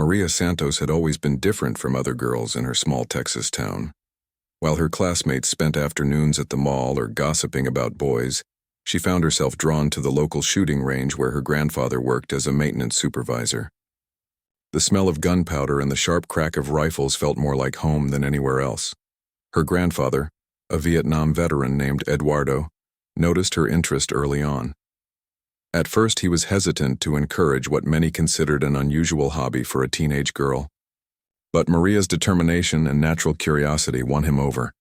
Maria Santos had always been different from other girls in her small Texas town. While her classmates spent afternoons at the mall or gossiping about boys, she found herself drawn to the local shooting range where her grandfather worked as a maintenance supervisor. The smell of gunpowder and the sharp crack of rifles felt more like home than anywhere else. Her grandfather, a Vietnam veteran named Eduardo, noticed her interest early on. At first, he was hesitant to encourage what many considered an unusual hobby for a teenage girl. But Maria's determination and natural curiosity won him over.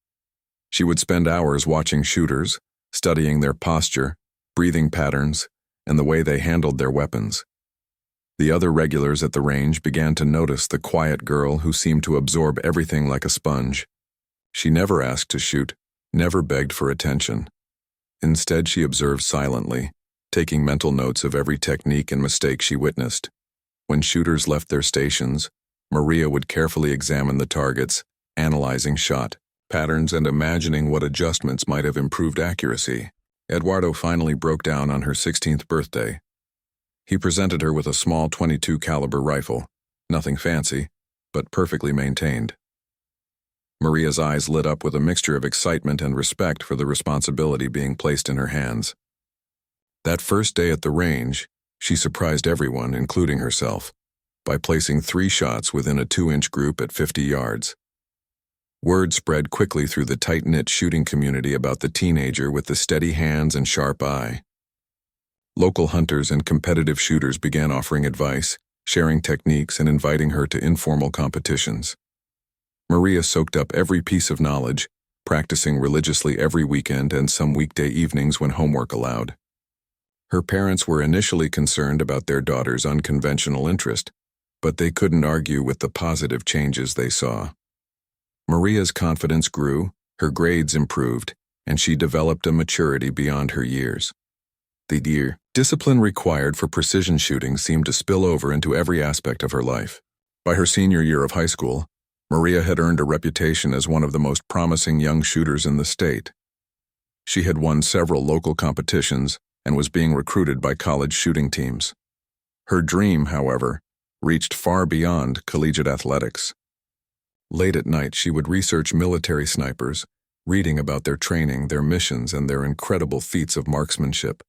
She would spend hours watching shooters, studying their posture, breathing patterns, and the way they handled their weapons. The other regulars at the range began to notice the quiet girl who seemed to absorb everything like a sponge. She never asked to shoot, never begged for attention. Instead, she observed silently, taking mental notes of every technique and mistake she witnessed. When shooters left their stations, Maria would carefully examine the targets, analyzing shot patterns and imagining what adjustments might have improved accuracy. Eduardo finally broke down on her 16th birthday. He presented her with a small .22 caliber rifle, nothing fancy, but perfectly maintained. Maria's eyes lit up with a mixture of excitement and respect for the responsibility being placed in her hands. That first day at the range, she surprised everyone, including herself, by placing 3 shots within a 2-inch group at 50 yards. Word spread quickly through the tight-knit shooting community about the teenager with the steady hands and sharp eye. Local hunters and competitive shooters began offering advice, sharing techniques, and inviting her to informal competitions. Maria soaked up every piece of knowledge, practicing religiously every weekend and some weekday evenings when homework allowed. Her parents were initially concerned about their daughter's unconventional interest, but they couldn't argue with the positive changes they saw. Maria's confidence grew, her grades improved, and she developed a maturity beyond her years. The discipline required for precision shooting seemed to spill over into every aspect of her life. By her senior year of high school, Maria had earned a reputation as one of the most promising young shooters in the state. She had won several local competitions and was being recruited by college shooting teams. Her dream, however, reached far beyond collegiate athletics. Late at night, she would research military snipers, reading about their training, their missions, and their incredible feats of marksmanship.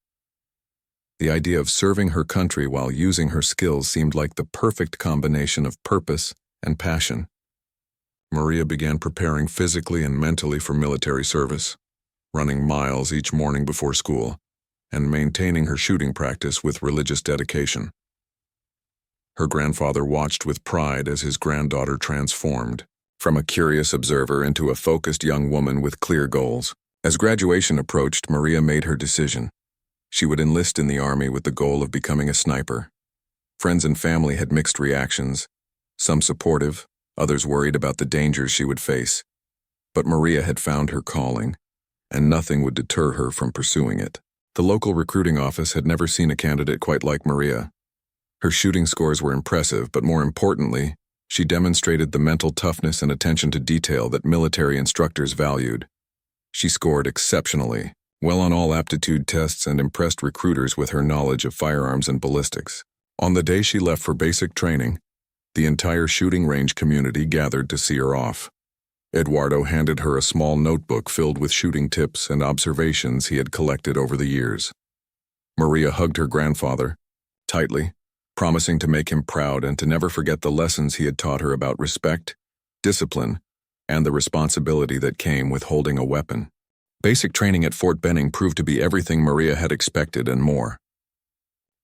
The idea of serving her country while using her skills seemed like the perfect combination of purpose and passion. Maria began preparing physically and mentally for military service, running miles each morning before school, and maintaining her shooting practice with religious dedication. Her grandfather watched with pride as his granddaughter transformed from a curious observer into a focused young woman with clear goals. As graduation approached, Maria made her decision. She would enlist in the Army with the goal of becoming a sniper. Friends and family had mixed reactions, some supportive, others worried about the dangers she would face. But Maria had found her calling, and nothing would deter her from pursuing it. The local recruiting office had never seen a candidate quite like Maria. Her shooting scores were impressive, but more importantly, she demonstrated the mental toughness and attention to detail that military instructors valued. She scored exceptionally, well on all aptitude tests, and impressed recruiters with her knowledge of firearms and ballistics. On the day she left for basic training, the entire shooting range community gathered to see her off. Eduardo handed her a small notebook filled with shooting tips and observations he had collected over the years. Maria hugged her grandfather tightly, promising to make him proud and to never forget the lessons he had taught her about respect, discipline, and the responsibility that came with holding a weapon. Basic training at Fort Benning proved to be everything Maria had expected and more.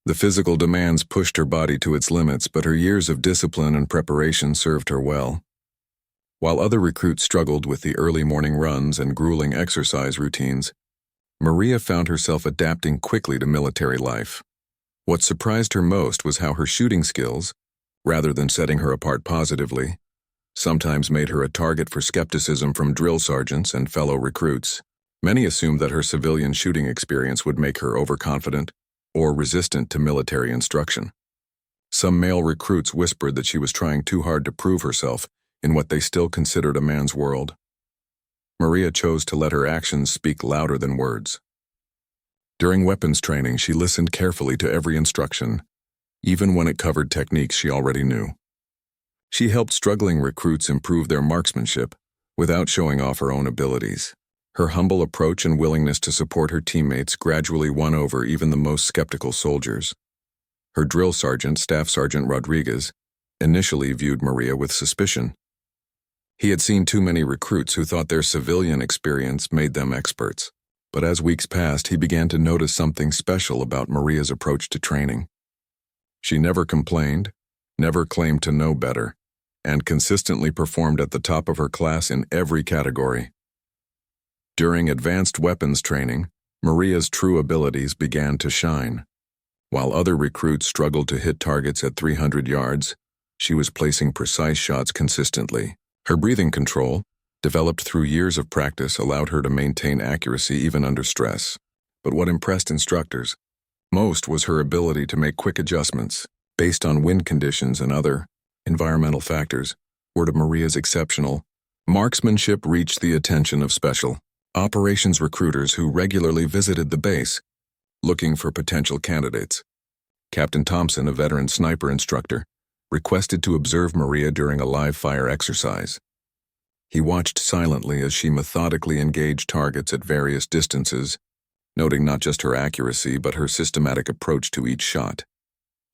The physical demands pushed her body to its limits, but her years of discipline and preparation served her well. While other recruits struggled with the early morning runs and grueling exercise routines, Maria found herself adapting quickly to military life. What surprised her most was how her shooting skills, rather than setting her apart positively, sometimes made her a target for skepticism from drill sergeants and fellow recruits. Many assumed that her civilian shooting experience would make her overconfident or resistant to military instruction. Some male recruits whispered that she was trying too hard to prove herself in what they still considered a man's world. Maria chose to let her actions speak louder than words. During weapons training, she listened carefully to every instruction, even when it covered techniques she already knew. She helped struggling recruits improve their marksmanship without showing off her own abilities. Her humble approach and willingness to support her teammates gradually won over even the most skeptical soldiers. Her drill sergeant, Staff Sergeant Rodriguez, initially viewed Maria with suspicion. He had seen too many recruits who thought their civilian experience made them experts. But as weeks passed, he began to notice something special about Maria's approach to training. She never complained, never claimed to know better, and consistently performed at the top of her class in every category. During advanced weapons training, Maria's true abilities began to shine. While other recruits struggled to hit targets at 300 yards, she was placing precise shots consistently. Her breathing control, developed through years of practice, allowed her to maintain accuracy even under stress. But what impressed instructors most was her ability to make quick adjustments based on wind conditions and other environmental factors. Word of Maria's exceptional marksmanship reached the attention of special operations recruiters who regularly visited the base, looking for potential candidates. Captain Thompson, a veteran sniper instructor, requested to observe Maria during a live-fire exercise. He watched silently as she methodically engaged targets at various distances, noting not just her accuracy but her systematic approach to each shot.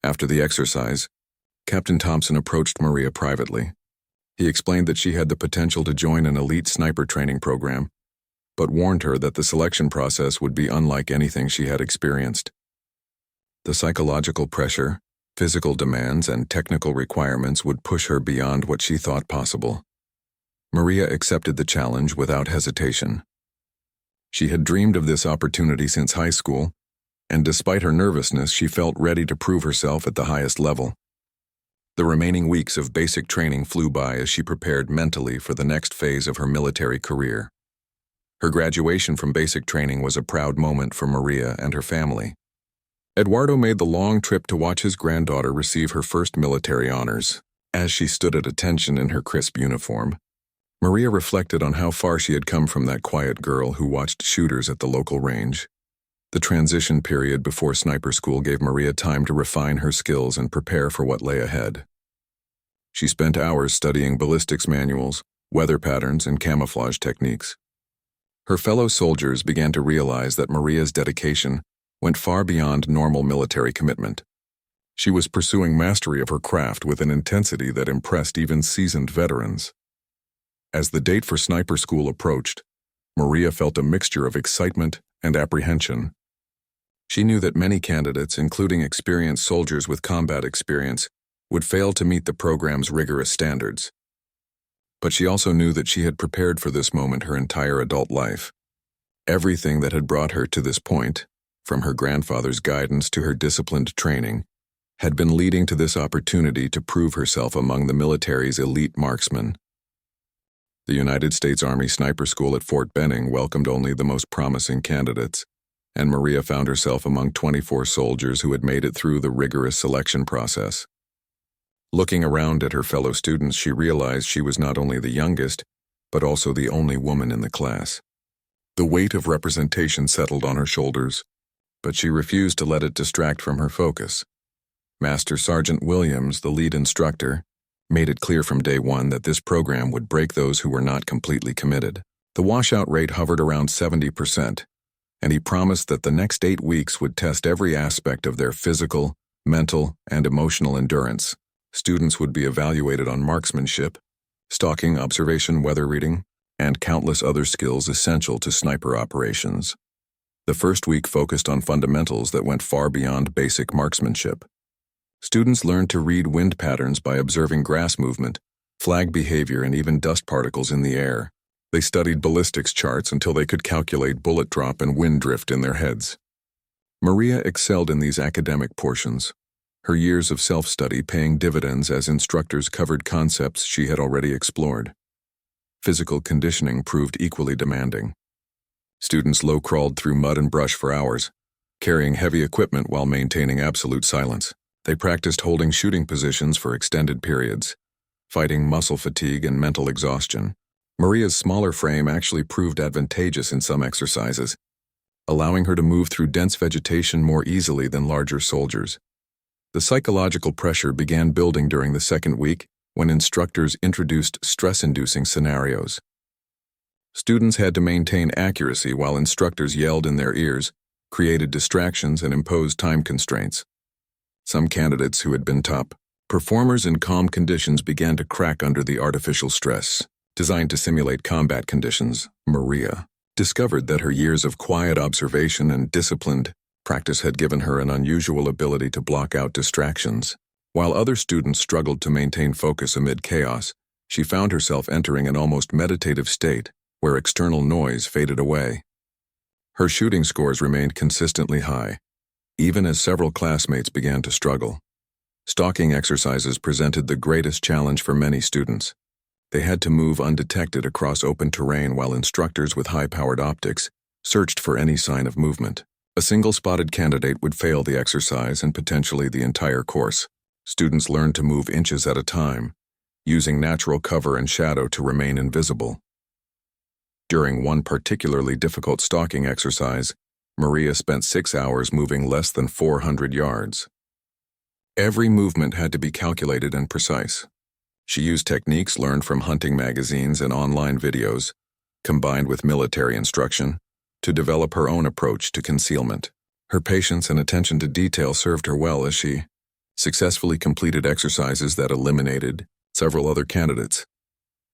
After the exercise, Captain Thompson approached Maria privately. He explained that she had the potential to join an elite sniper training program, but warned her that the selection process would be unlike anything she had experienced. The psychological pressure, physical demands, and technical requirements would push her beyond what she thought possible. Maria accepted the challenge without hesitation. She had dreamed of this opportunity since high school, and despite her nervousness, she felt ready to prove herself at the highest level. The remaining weeks of basic training flew by as she prepared mentally for the next phase of her military career. Her graduation from basic training was a proud moment for Maria and her family. Eduardo made the long trip to watch his granddaughter receive her first military honors. As she stood at attention in her crisp uniform, Maria reflected on how far she had come from that quiet girl who watched shooters at the local range. The transition period before sniper school gave Maria time to refine her skills and prepare for what lay ahead. She spent hours studying ballistics manuals, weather patterns, and camouflage techniques. Her fellow soldiers began to realize that Maria's dedication went far beyond normal military commitment. She was pursuing mastery of her craft with an intensity that impressed even seasoned veterans. As the date for sniper school approached, Maria felt a mixture of excitement and apprehension. She knew that many candidates, including experienced soldiers with combat experience, would fail to meet the program's rigorous standards. But she also knew that she had prepared for this moment her entire adult life. Everything that had brought her to this point, from her grandfather's guidance to her disciplined training, had been leading to this opportunity to prove herself among the military's elite marksmen. The United States Army Sniper School at Fort Benning welcomed only the most promising candidates, and Maria found herself among 24 soldiers who had made it through the rigorous selection process. Looking around at her fellow students, she realized she was not only the youngest, but also the only woman in the class. The weight of representation settled on her shoulders, but she refused to let it distract from her focus. Master Sergeant Williams, the lead instructor, made it clear from day one that this program would break those who were not completely committed. The washout rate hovered around 70%, and he promised that the next 8 weeks would test every aspect of their physical, mental, and emotional endurance. Students would be evaluated on marksmanship, stalking, observation, weather reading, and countless other skills essential to sniper operations. The first week focused on fundamentals that went far beyond basic marksmanship. Students learned to read wind patterns by observing grass movement, flag behavior, and even dust particles in the air. They studied ballistics charts until they could calculate bullet drop and wind drift in their heads. Maria excelled in these academic portions, her years of self-study paying dividends as instructors covered concepts she had already explored. Physical conditioning proved equally demanding. Students low-crawled through mud and brush for hours, carrying heavy equipment while maintaining absolute silence. They practiced holding shooting positions for extended periods, fighting muscle fatigue and mental exhaustion. Maria's smaller frame actually proved advantageous in some exercises, allowing her to move through dense vegetation more easily than larger soldiers. The psychological pressure began building during the second week when instructors introduced stress-inducing scenarios. Students had to maintain accuracy while instructors yelled in their ears, created distractions, and imposed time constraints. Some candidates who had been top performers in calm conditions began to crack under the artificial stress. Designed to simulate combat conditions, Maria discovered that her years of quiet observation and disciplined practice had given her an unusual ability to block out distractions. While other students struggled to maintain focus amid chaos, she found herself entering an almost meditative state where external noise faded away. Her shooting scores remained consistently high, even as several classmates began to struggle. Stalking exercises presented the greatest challenge for many students. They had to move undetected across open terrain while instructors with high-powered optics searched for any sign of movement. A single spotted candidate would fail the exercise and potentially the entire course. Students learned to move inches at a time, using natural cover and shadow to remain invisible. During one particularly difficult stalking exercise, Maria spent 6 hours moving less than 400 yards. Every movement had to be calculated and precise. She used techniques learned from hunting magazines and online videos, combined with military instruction, to develop her own approach to concealment. Her patience and attention to detail served her well as she successfully completed exercises that eliminated several other candidates.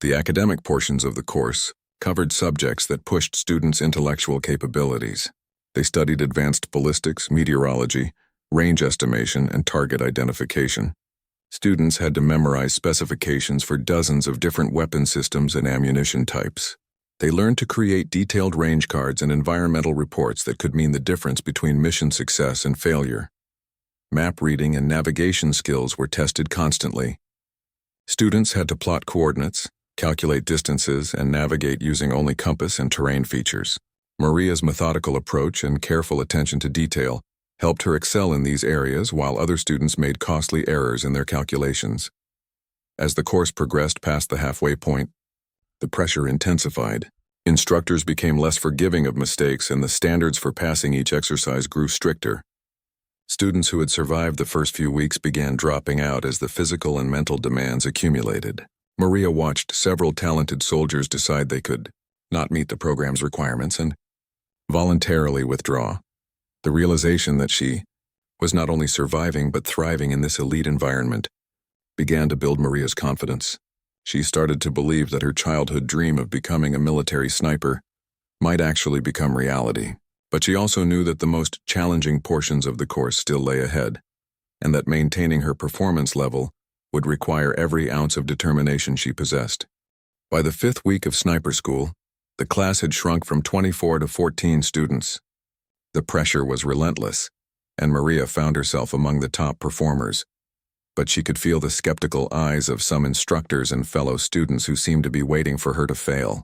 The academic portions of the course covered subjects that pushed students' intellectual capabilities. They studied advanced ballistics, meteorology, range estimation, and target identification. Students had to memorize specifications for dozens of different weapon systems and ammunition types. They learned to create detailed range cards and environmental reports that could mean the difference between mission success and failure. Map reading and navigation skills were tested constantly. Students had to plot coordinates, calculate distances, and navigate using only compass and terrain features. Maria's methodical approach and careful attention to detail helped her excel in these areas while other students made costly errors in their calculations. As the course progressed past the halfway point, the pressure intensified. Instructors became less forgiving of mistakes and the standards for passing each exercise grew stricter. Students who had survived the first few weeks began dropping out as the physical and mental demands accumulated. Maria watched several talented soldiers decide they could not meet the program's requirements and voluntarily withdraw. The realization that she was not only surviving but thriving in this elite environment began to build Maria's confidence. She started to believe that her childhood dream of becoming a military sniper might actually become reality. But she also knew that the most challenging portions of the course still lay ahead, and that maintaining her performance level would require every ounce of determination she possessed. By the 5th week of sniper school, the class had shrunk from 24 to 14 students. The pressure was relentless, and Maria found herself among the top performers. But she could feel the skeptical eyes of some instructors and fellow students who seemed to be waiting for her to fail.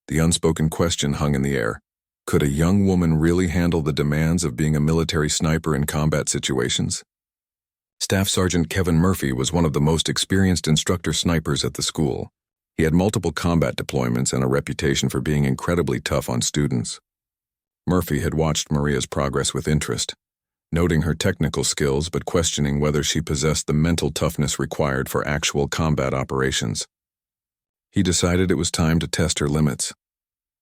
The unspoken question hung in the air. Could a young woman really handle the demands of being a military sniper in combat situations? Staff Sergeant Kevin Murphy was one of the most experienced instructor snipers at the school. He had multiple combat deployments and a reputation for being incredibly tough on students. Murphy had watched Maria's progress with interest, noting her technical skills but questioning whether she possessed the mental toughness required for actual combat operations. He decided it was time to test her limits.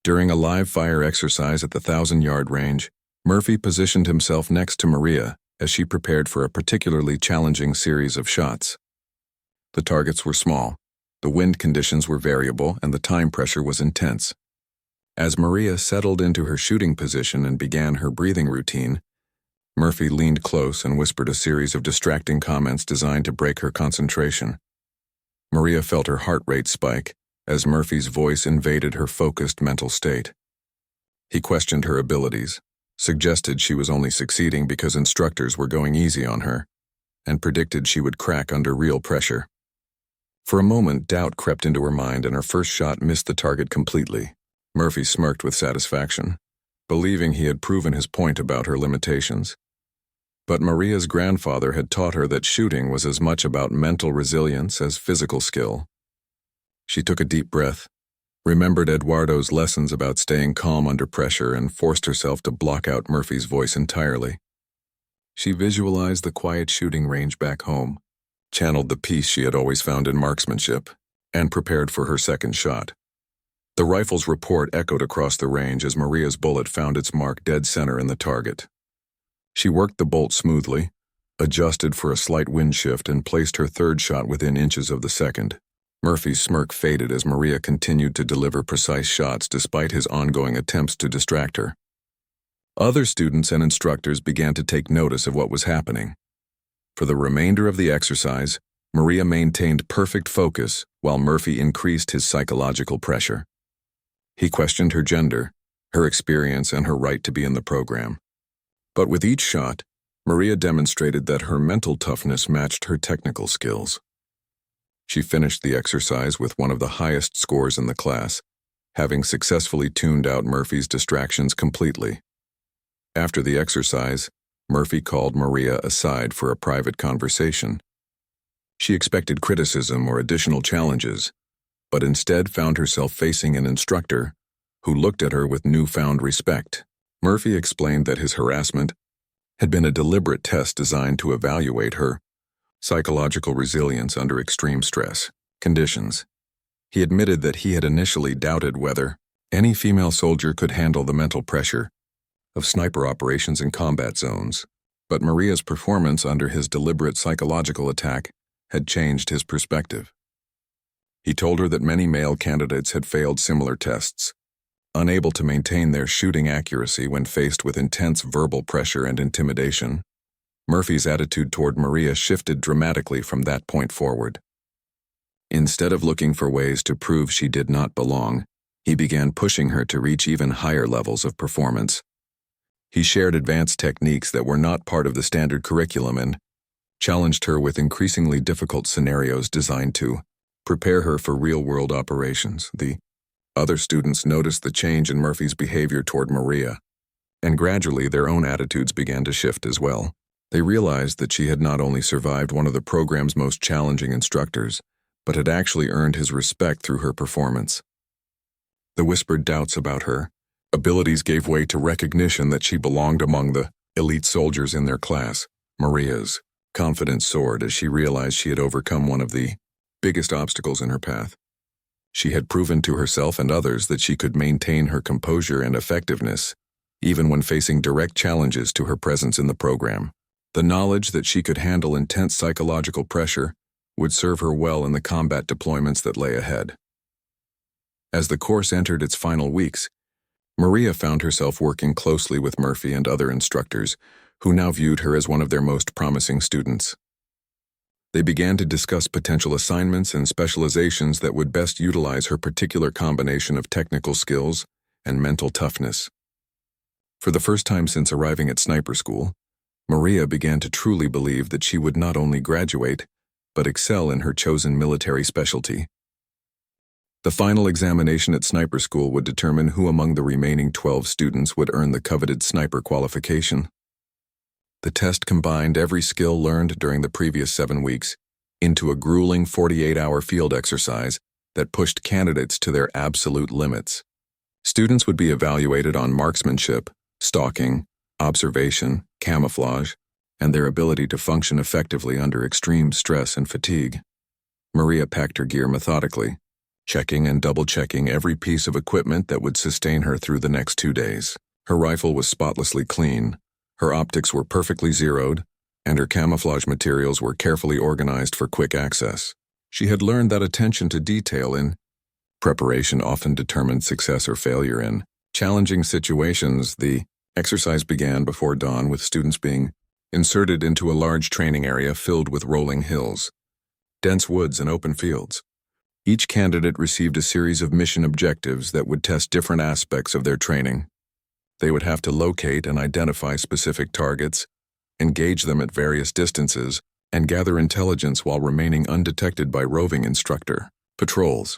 During a live-fire exercise at the 1,000-yard range, Murphy positioned himself next to Maria as she prepared for a particularly challenging series of shots. The targets were small, the wind conditions were variable, and the time pressure was intense. As Maria settled into her shooting position and began her breathing routine, Murphy leaned close and whispered a series of distracting comments designed to break her concentration. Maria felt her heart rate spike as Murphy's voice invaded her focused mental state. He questioned her abilities, suggested she was only succeeding because instructors were going easy on her, and predicted she would crack under real pressure. For a moment, doubt crept into her mind and her first shot missed the target completely. Murphy smirked with satisfaction, believing he had proven his point about her limitations. But Maria's grandfather had taught her that shooting was as much about mental resilience as physical skill. She took a deep breath, remembered Eduardo's lessons about staying calm under pressure, and forced herself to block out Murphy's voice entirely. She visualized the quiet shooting range back home, channeled the peace she had always found in marksmanship, and prepared for her second shot. The rifle's report echoed across the range as Maria's bullet found its mark dead center in the target. She worked the bolt smoothly, adjusted for a slight wind shift, and placed her third shot within inches of the second. Murphy's smirk faded as Maria continued to deliver precise shots despite his ongoing attempts to distract her. Other students and instructors began to take notice of what was happening. For the remainder of the exercise, Maria maintained perfect focus while Murphy increased his psychological pressure. He questioned her gender, her experience, and her right to be in the program. But with each shot, Maria demonstrated that her mental toughness matched her technical skills. She finished the exercise with one of the highest scores in the class, having successfully tuned out Murphy's distractions completely. After the exercise, Murphy called Maria aside for a private conversation. She expected criticism or additional challenges, but instead found herself facing an instructor who looked at her with newfound respect. Murphy explained that his harassment had been a deliberate test designed to evaluate her psychological resilience under extreme stress conditions. He admitted that he had initially doubted whether any female soldier could handle the mental pressure of sniper operations in combat zones, but Maria's performance under his deliberate psychological attack had changed his perspective. He told her that many male candidates had failed similar tests, unable to maintain their shooting accuracy when faced with intense verbal pressure and intimidation. Murphy's attitude toward Maria shifted dramatically from that point forward. Instead of looking for ways to prove she did not belong, he began pushing her to reach even higher levels of performance. He shared advanced techniques that were not part of the standard curriculum and challenged her with increasingly difficult scenarios designed to prepare her for real-world operations. The other students noticed the change in Murphy's behavior toward Maria, and gradually their own attitudes began to shift as well. They realized that she had not only survived one of the program's most challenging instructors, but had actually earned his respect through her performance. The whispered doubts about her abilities gave way to recognition that she belonged among the elite soldiers in their class. Maria's confidence soared as she realized she had overcome one of the biggest obstacles in her path. She had proven to herself and others that she could maintain her composure and effectiveness, even when facing direct challenges to her presence in the program. The knowledge that she could handle intense psychological pressure would serve her well in the combat deployments that lay ahead. As the course entered its final weeks, Maria found herself working closely with Murphy and other instructors, who now viewed her as one of their most promising students. They began to discuss potential assignments and specializations that would best utilize her particular combination of technical skills and mental toughness. For the first time since arriving at sniper school, Maria began to truly believe that she would not only graduate, but excel in her chosen military specialty. The final examination at sniper school would determine who among the remaining 12 students would earn the coveted sniper qualification. The test combined every skill learned during the previous 7 weeks into a grueling 48-hour field exercise that pushed candidates to their absolute limits. Students would be evaluated on marksmanship, stalking, observation, camouflage, and their ability to function effectively under extreme stress and fatigue. Maria packed her gear methodically, checking and double-checking every piece of equipment that would sustain her through the next 2 days. Her rifle was spotlessly clean, her optics were perfectly zeroed, and her camouflage materials were carefully organized for quick access. She had learned that attention to detail in preparation often determined success or failure in challenging situations. The exercise began before dawn with students being inserted into a large training area filled with rolling hills, dense woods, and open fields. Each candidate received a series of mission objectives that would test different aspects of their training. They would have to locate and identify specific targets, engage them at various distances, and gather intelligence while remaining undetected by roving instructor patrols.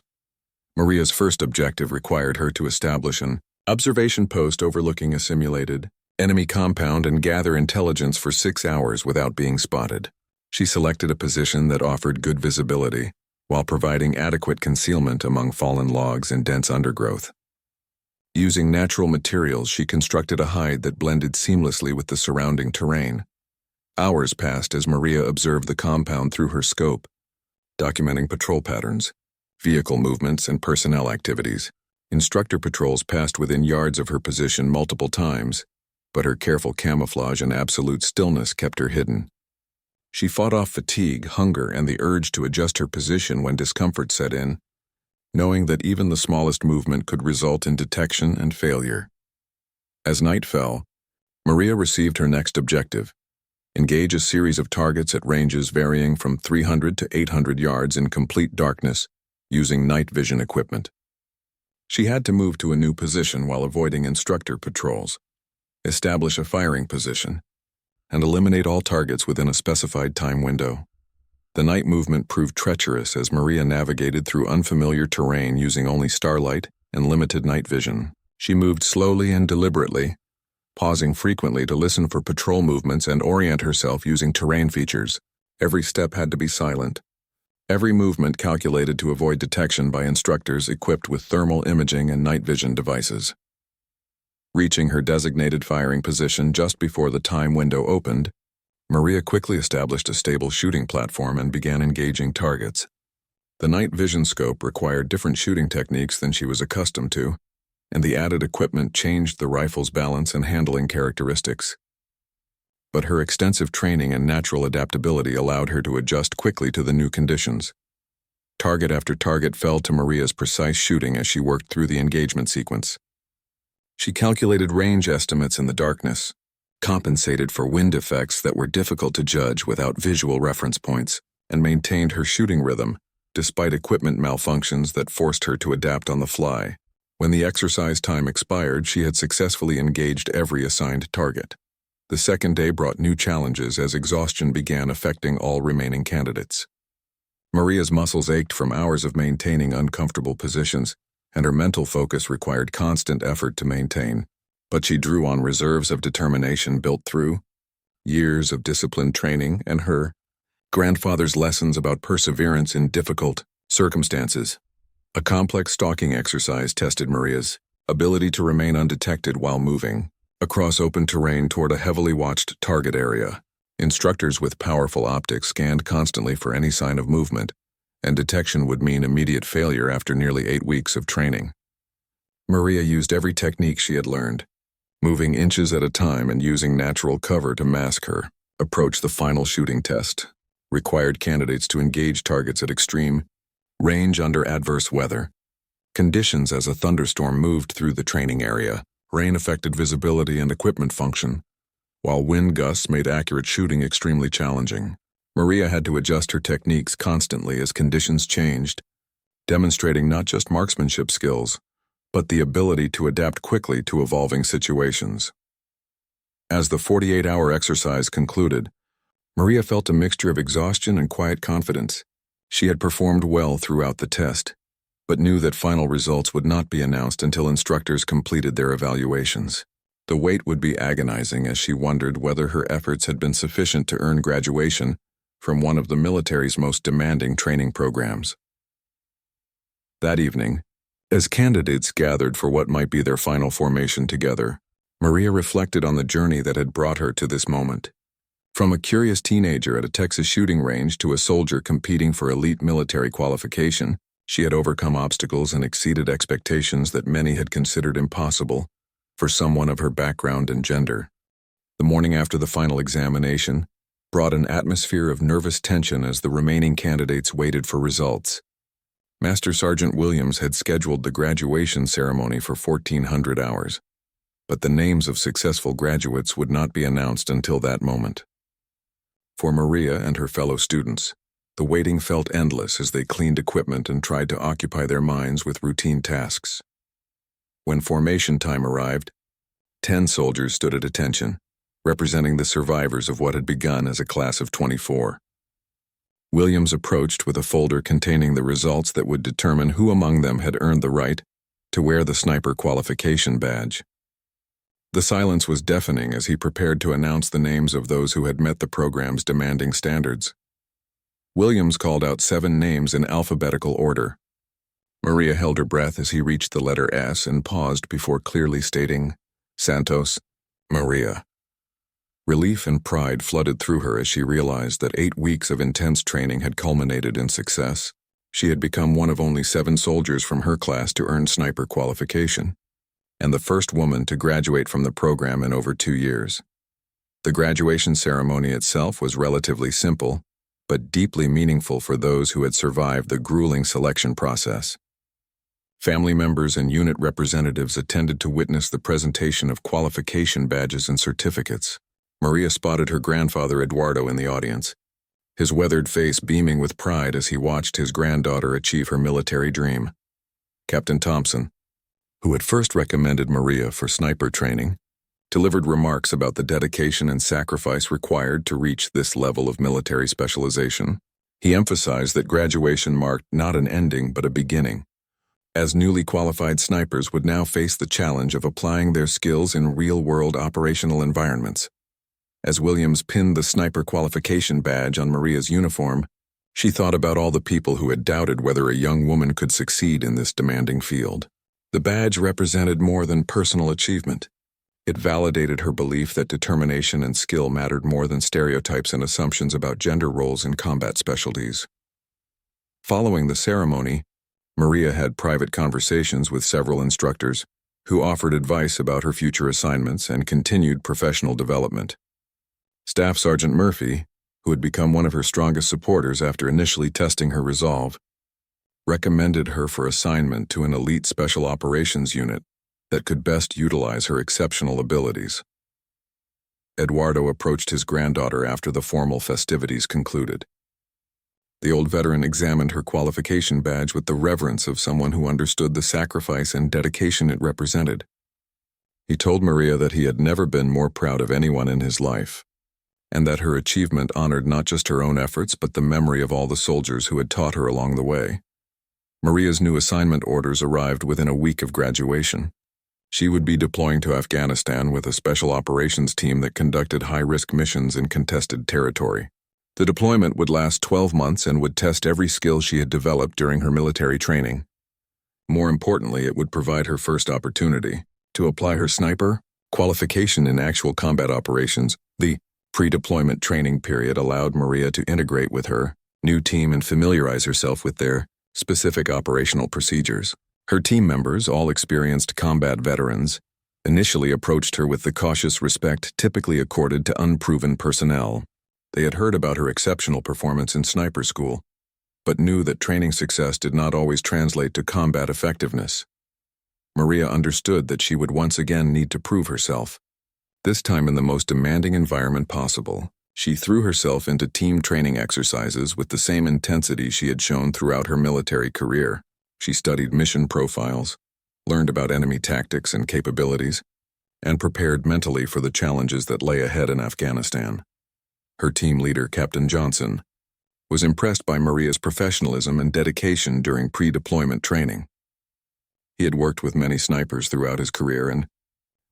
Maria's first objective required her to establish an observation post overlooking a simulated enemy compound and gather intelligence for 6 hours without being spotted. She selected a position that offered good visibility, while providing adequate concealment among fallen logs and dense undergrowth. Using natural materials, she constructed a hide that blended seamlessly with the surrounding terrain. Hours passed as Maria observed the compound through her scope, documenting patrol patterns, vehicle movements, and personnel activities. Instructor patrols passed within yards of her position multiple times, but her careful camouflage and absolute stillness kept her hidden. She fought off fatigue, hunger, and the urge to adjust her position when discomfort set in, knowing that even the smallest movement could result in detection and failure. As night fell, Maria received her next objective: engage a series of targets at ranges varying from 300 to 800 yards in complete darkness, using night vision equipment. She had to move to a new position while avoiding instructor patrols, establish a firing position, and eliminate all targets within a specified time window. The night movement proved treacherous as Maria navigated through unfamiliar terrain using only starlight and limited night vision. She moved slowly and deliberately, pausing frequently to listen for patrol movements and orient herself using terrain features. Every step had to be silent. Every movement calculated to avoid detection by instructors equipped with thermal imaging and night vision devices. Reaching her designated firing position just before the time window opened, Maria quickly established a stable shooting platform and began engaging targets. The night vision scope required different shooting techniques than she was accustomed to, and the added equipment changed the rifle's balance and handling characteristics. But her extensive training and natural adaptability allowed her to adjust quickly to the new conditions. Target after target fell to Maria's precise shooting as she worked through the engagement sequence. She calculated range estimates in the darkness, compensated for wind effects that were difficult to judge without visual reference points, and maintained her shooting rhythm, despite equipment malfunctions that forced her to adapt on the fly. When the exercise time expired, she had successfully engaged every assigned target. The second day brought new challenges as exhaustion began affecting all remaining candidates. Maria's muscles ached from hours of maintaining uncomfortable positions, and her mental focus required constant effort to maintain. But she drew on reserves of determination built through years of disciplined training and her grandfather's lessons about perseverance in difficult circumstances. A complex stalking exercise tested Maria's ability to remain undetected while moving across open terrain toward a heavily watched target area. Instructors with powerful optics scanned constantly for any sign of movement, and detection would mean immediate failure after nearly 8 weeks of training. Maria used every technique she had learned, moving inches at a time and using natural cover to mask her approach. The final shooting test required candidates to engage targets at extreme range under adverse weather conditions. As a thunderstorm moved through the training area, rain affected visibility and equipment function, while wind gusts made accurate shooting extremely challenging. Maria had to adjust her techniques constantly as conditions changed, demonstrating not just marksmanship skills, but the ability to adapt quickly to evolving situations. As the 48-hour exercise concluded, Maria felt a mixture of exhaustion and quiet confidence. She had performed well throughout the test, but knew that final results would not be announced until instructors completed their evaluations. The wait would be agonizing as she wondered whether her efforts had been sufficient to earn graduation from one of the military's most demanding training programs. That evening, as candidates gathered for what might be their final formation together, Maria reflected on the journey that had brought her to this moment. From a curious teenager at a Texas shooting range to a soldier competing for elite military qualification, she had overcome obstacles and exceeded expectations that many had considered impossible for someone of her background and gender. The morning after the final examination brought an atmosphere of nervous tension as the remaining candidates waited for results. Master Sergeant Williams had scheduled the graduation ceremony for 1400 hours, but the names of successful graduates would not be announced until that moment. For Maria and her fellow students, the waiting felt endless as they cleaned equipment and tried to occupy their minds with routine tasks. When formation time arrived, 10 soldiers stood at attention, representing the survivors of what had begun as a class of 24. Williams approached with a folder containing the results that would determine who among them had earned the right to wear the sniper qualification badge. The silence was deafening as he prepared to announce the names of those who had met the program's demanding standards. Williams called out 7 names in alphabetical order. Maria held her breath as he reached the letter S and paused before clearly stating, "Santos, Maria." Relief and pride flooded through her as she realized that 8 weeks of intense training had culminated in success. She had become one of only 7 soldiers from her class to earn sniper qualification, and the first woman to graduate from the program in over 2 years. The graduation ceremony itself was relatively simple, but deeply meaningful for those who had survived the grueling selection process. Family members and unit representatives attended to witness the presentation of qualification badges and certificates. Maria spotted her grandfather Eduardo in the audience, his weathered face beaming with pride as he watched his granddaughter achieve her military dream. Captain Thompson, who had first recommended Maria for sniper training, delivered remarks about the dedication and sacrifice required to reach this level of military specialization. He emphasized that graduation marked not an ending but a beginning, as newly qualified snipers would now face the challenge of applying their skills in real-world operational environments. As Williams pinned the sniper qualification badge on Maria's uniform, she thought about all the people who had doubted whether a young woman could succeed in this demanding field. The badge represented more than personal achievement. It validated her belief that determination and skill mattered more than stereotypes and assumptions about gender roles in combat specialties. Following the ceremony, Maria had private conversations with several instructors who offered advice about her future assignments and continued professional development. Staff Sergeant Murphy, who had become one of her strongest supporters after initially testing her resolve, recommended her for assignment to an elite special operations unit that could best utilize her exceptional abilities. Eduardo approached his granddaughter after the formal festivities concluded. The old veteran examined her qualification badge with the reverence of someone who understood the sacrifice and dedication it represented. He told Maria that he had never been more proud of anyone in his life, and that her achievement honored not just her own efforts but the memory of all the soldiers who had taught her along the way. Maria's new assignment orders arrived within a week of graduation. She would be deploying to Afghanistan with a special operations team that conducted high-risk missions in contested territory. The deployment would last 12 months and would test every skill she had developed during her military training. More importantly, it would provide her first opportunity to apply her sniper qualification in actual combat operations. The pre-deployment training period allowed Maria to integrate with her new team and familiarize herself with their specific operational procedures. Her team members, all experienced combat veterans, initially approached her with the cautious respect typically accorded to unproven personnel. They had heard about her exceptional performance in sniper school, but knew that training success did not always translate to combat effectiveness. Maria understood that she would once again need to prove herself, this time in the most demanding environment possible. She threw herself into team training exercises with the same intensity she had shown throughout her military career. She studied mission profiles, learned about enemy tactics and capabilities, and prepared mentally for the challenges that lay ahead in Afghanistan. Her team leader, Captain Johnson, was impressed by Maria's professionalism and dedication during pre-deployment training. He had worked with many snipers throughout his career and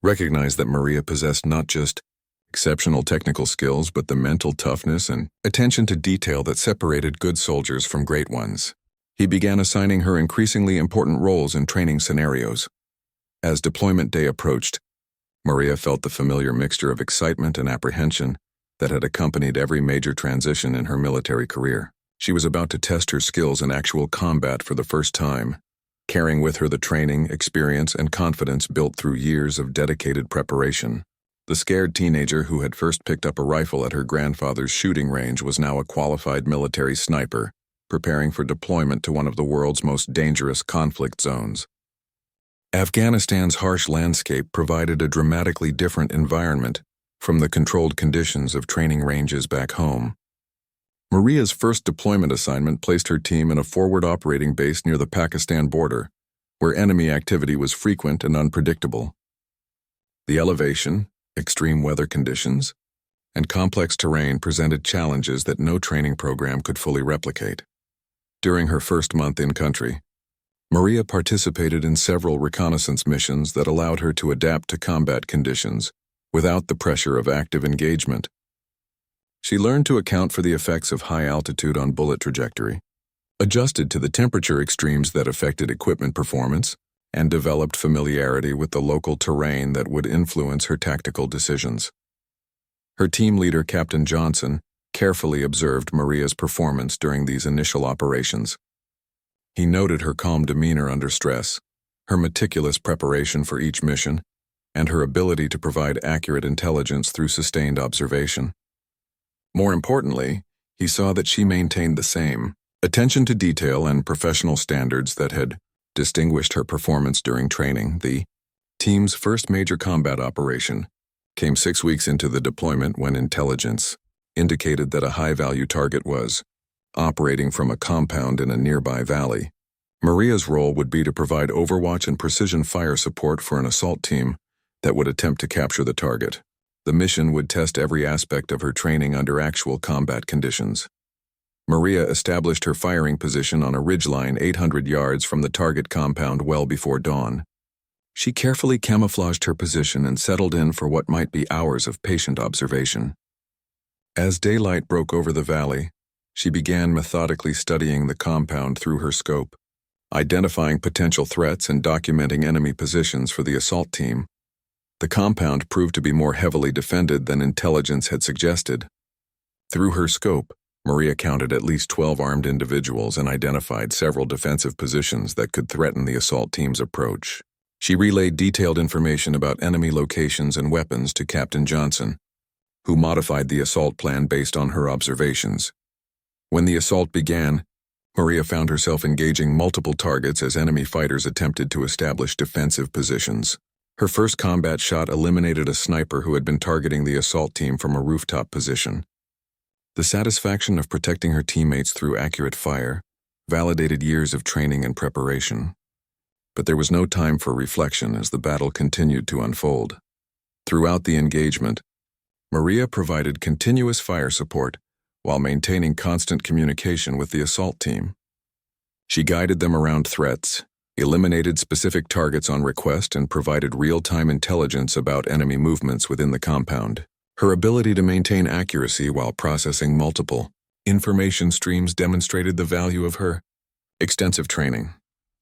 recognized that Maria possessed not just exceptional technical skills but the mental toughness and attention to detail that separated good soldiers from great ones. He began assigning her increasingly important roles in training scenarios. As deployment day approached, Maria felt the familiar mixture of excitement and apprehension that had accompanied every major transition in her military career. She was about to test her skills in actual combat for the first time, carrying with her the training, experience, and confidence built through years of dedicated preparation. The scared teenager who had first picked up a rifle at her grandfather's shooting range was now a qualified military sniper, preparing for deployment to one of the world's most dangerous conflict zones. Afghanistan's harsh landscape provided a dramatically different environment from the controlled conditions of training ranges back home. Maria's first deployment assignment placed her team in a forward operating base near the Pakistan border, where enemy activity was frequent and unpredictable. The elevation, extreme weather conditions, and complex terrain presented challenges that no training program could fully replicate. During her first month in country, Maria participated in several reconnaissance missions that allowed her to adapt to combat conditions without the pressure of active engagement. She learned to account for the effects of high altitude on bullet trajectory, adjusted to the temperature extremes that affected equipment performance, and developed familiarity with the local terrain that would influence her tactical decisions. Her team leader, Captain Johnson, carefully observed Maria's performance during these initial operations. He noted her calm demeanor under stress, her meticulous preparation for each mission, and her ability to provide accurate intelligence through sustained observation. More importantly, he saw that she maintained the same attention to detail and professional standards that had distinguished her performance during training. The team's first major combat operation came 6 weeks into the deployment when intelligence indicated that a high-value target was operating from a compound in a nearby valley. Maria's role would be to provide overwatch and precision fire support for an assault team that would attempt to capture the target. The mission would test every aspect of her training under actual combat conditions. Maria established her firing position on a ridgeline 800 yards from the target compound well before dawn. She carefully camouflaged her position and settled in for what might be hours of patient observation. As daylight broke over the valley, she began methodically studying the compound through her scope, identifying potential threats and documenting enemy positions for the assault team. The compound proved to be more heavily defended than intelligence had suggested. Through her scope, Maria counted at least 12 armed individuals and identified several defensive positions that could threaten the assault team's approach. She relayed detailed information about enemy locations and weapons to Captain Johnson, who modified the assault plan based on her observations. When the assault began, Maria found herself engaging multiple targets as enemy fighters attempted to establish defensive positions. Her first combat shot eliminated a sniper who had been targeting the assault team from a rooftop position. The satisfaction of protecting her teammates through accurate fire validated years of training and preparation. But there was no time for reflection as the battle continued to unfold. Throughout the engagement, Maria provided continuous fire support while maintaining constant communication with the assault team. She guided them around threats, eliminated specific targets on request, and provided real-time intelligence about enemy movements within the compound. Her ability to maintain accuracy while processing multiple information streams demonstrated the value of her extensive training.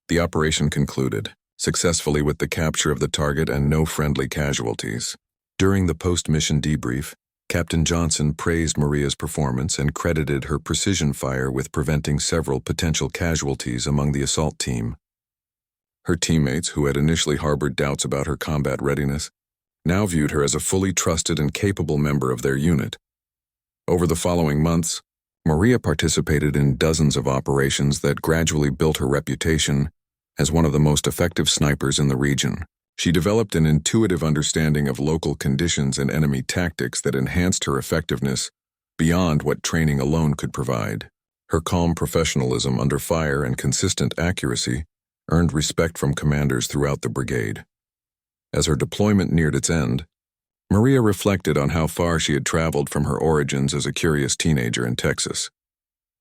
The operation concluded successfully with the capture of the target and no friendly casualties. During the post-mission debrief, Captain Johnson praised Maria's performance and credited her precision fire with preventing several potential casualties among the assault team. Her teammates, who had initially harbored doubts about her combat readiness, now viewed her as a fully trusted and capable member of their unit. Over the following months, Maria participated in dozens of operations that gradually built her reputation as one of the most effective snipers in the region. She developed an intuitive understanding of local conditions and enemy tactics that enhanced her effectiveness beyond what training alone could provide. Her calm professionalism under fire and consistent accuracy earned respect from commanders throughout the brigade. As her deployment neared its end, Maria reflected on how far she had traveled from her origins as a curious teenager in Texas.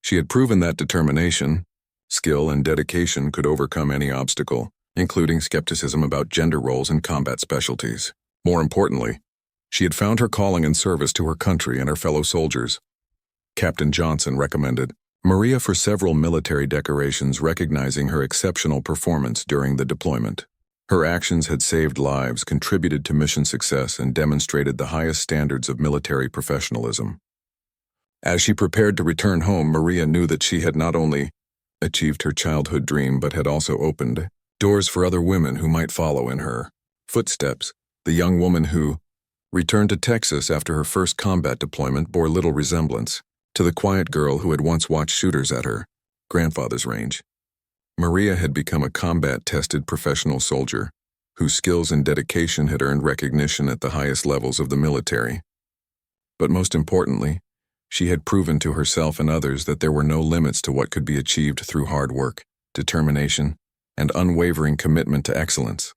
She had proven that determination, skill, and dedication could overcome any obstacle, including skepticism about gender roles and combat specialties. More importantly, she had found her calling and service to her country and her fellow soldiers. Captain Johnson recommended Maria for several military decorations recognizing her exceptional performance during the deployment. Her actions had saved lives, contributed to mission success, and demonstrated the highest standards of military professionalism. As she prepared to return home, Maria knew that she had not only achieved her childhood dream but had also opened doors for other women who might follow in her footsteps. The young woman who returned to Texas after her first combat deployment bore little resemblance to the quiet girl who had once watched shooters at her grandfather's range. Maria had become a combat-tested professional soldier whose skills and dedication had earned recognition at the highest levels of the military. But most importantly, she had proven to herself and others that there were no limits to what could be achieved through hard work, determination, and unwavering commitment to excellence.